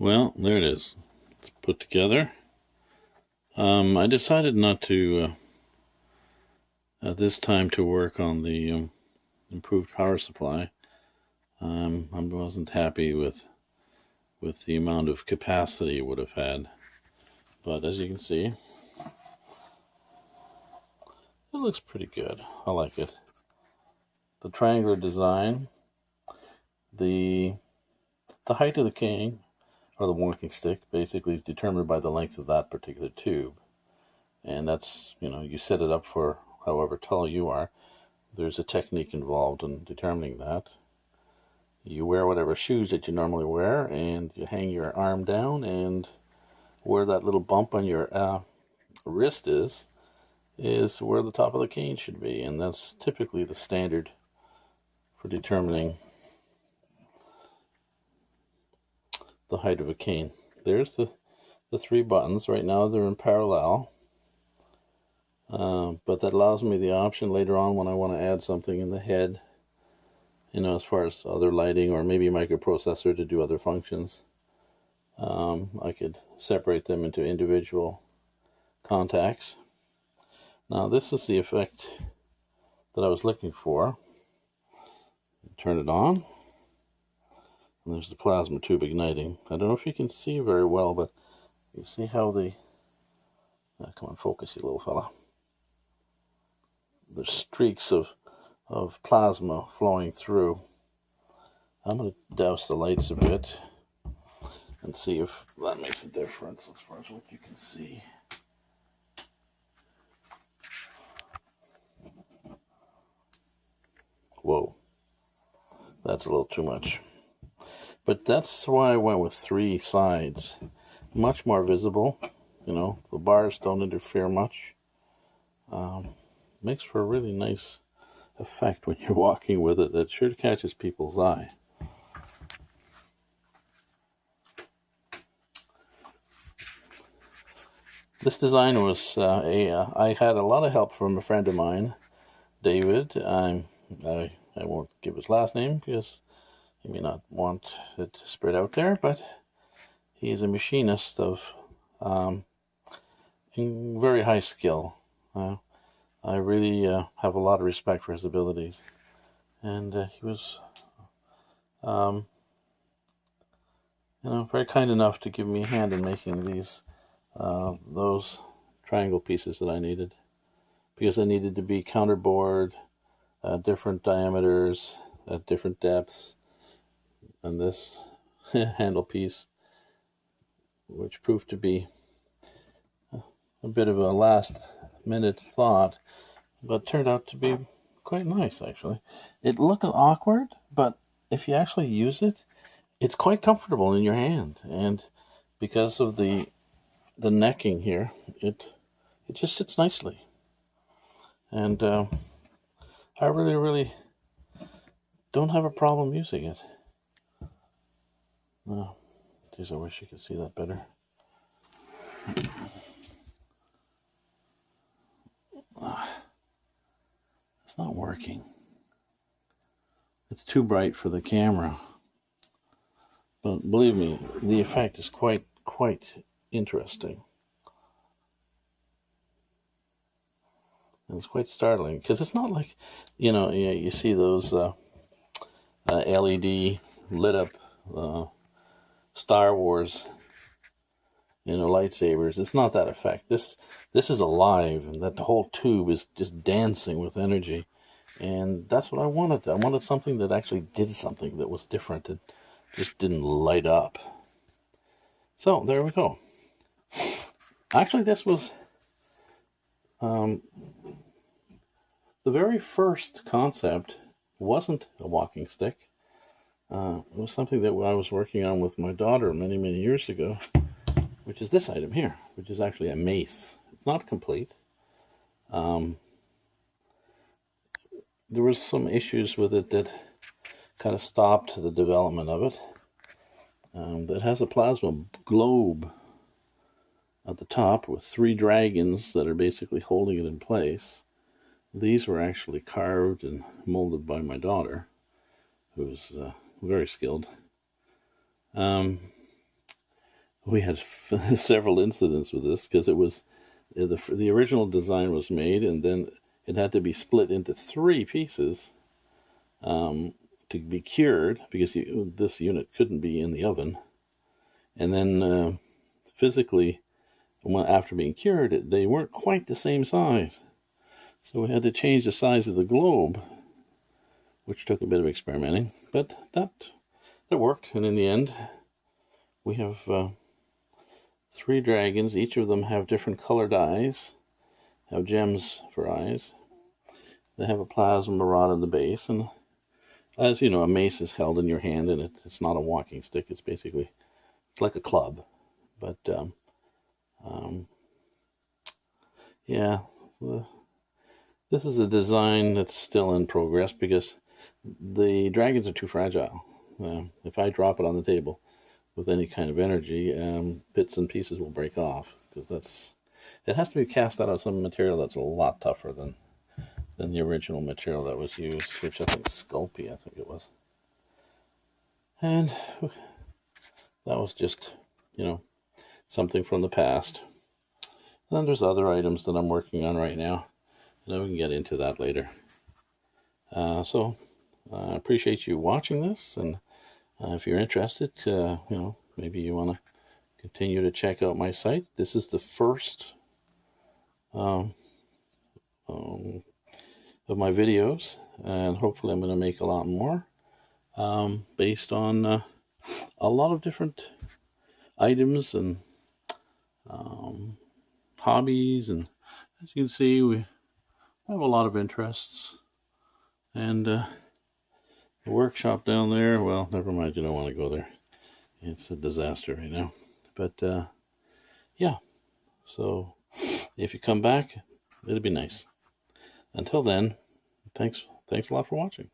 Well, there it is. It's put together. I decided not to, at this time, to work on the improved power supply. I wasn't happy with the amount of capacity it would have had. But as you can see, it looks pretty good. I like it. The triangular design, the height of the cane, or the walking stick, basically is determined by the length of that particular tube. And that's, you set it up for however tall you are. There's a technique involved in determining that. You wear whatever shoes that you normally wear, and you hang your arm down, and where that little bump on your wrist is where the top of the cane should be. And that's typically the standard for determining the height of a cane. There's the three buttons. Right now they're in parallel, but that allows me the option later on when I want to add something in the head, as far as other lighting or maybe a microprocessor to do other functions. I could separate them into individual contacts. Now this is the effect that I was looking for. Turn it on. And there's the plasma tube igniting. I don't know if you can see very well, but you see how the... come on, focus, you little fella. There's streaks of plasma flowing through. I'm going to douse the lights a bit and see if that makes a difference as far as what you can see. Whoa, that's a little too much. But that's why I went with three sides. Much more visible. The bars don't interfere much. Makes for a really nice effect when you're walking with it. It sure catches people's eye. This design was I had a lot of help from a friend of mine, David. I won't give his last name because he may not want it spread out there, but he is a machinist of very high skill. I really have a lot of respect for his abilities, and he was, very kind enough to give me a hand in making those triangle pieces that I needed, because I needed to be counterbored, different diameters, at different depths, and this handle piece, which proved to be a bit of a last minute thought, but turned out to be quite nice, actually. It looked awkward, but if you actually use it, it's quite comfortable in your hand. And because of the necking here, it just sits nicely. And I really don't have a problem using it. Geez, I wish you could see that better. It's not working. It's too bright for the camera. But believe me, the effect is quite interesting. And it's quite startling, because it's not like, you see those LED lit up Star Wars, lightsabers. It's not that effect. This is alive, and that the whole tube is just dancing with energy. And that's what I wanted. I wanted something that actually did something that was different. It just didn't light up. So there we go. Actually, this was the very first concept. Wasn't a walking stick. It was something that I was working on with my daughter many years ago, which is this item here, which is actually a mace. It's not complete. There was some issues with it that kind of stopped the development of it. That has a plasma globe at the top with three dragons that are basically holding it in place. These were actually carved and molded by my daughter, who's very skilled. we had several incidents with this because it was the original design was made, and then it had to be split into 3 pieces to be cured because this unit couldn't be in the oven. And then physically, after being cured, they weren't quite the same size. So we had to change the size of the globe, which took a bit of experimenting. But that worked, and in the end, we have 3 dragons. Each of them have different colored eyes, have gems for eyes. They have a plasma rod in the base, and as you know, a mace is held in your hand, and it's not a walking stick. It's basically, it's like a club. But yeah, this is a design that's still in progress because the dragons are too fragile. If I drop it on the table with any kind of energy, bits and pieces will break off because it has to be cast out of some material that's a lot tougher than the original material that was used, which I think Sculpey, I think it was. And that was just, something from the past. And then there's other items that I'm working on right now, and we can get into that later. So I appreciate you watching this, and if you're interested, maybe you want to continue to check out my site. This is the first of my videos, and hopefully I'm going to make a lot more based on a lot of different items and hobbies. And as you can see, we have a lot of interests. And the workshop down there, well, never mind, you don't want to go there. It's a disaster right now. But yeah, so if you come back, it'll be nice. Until then, thanks a lot for watching.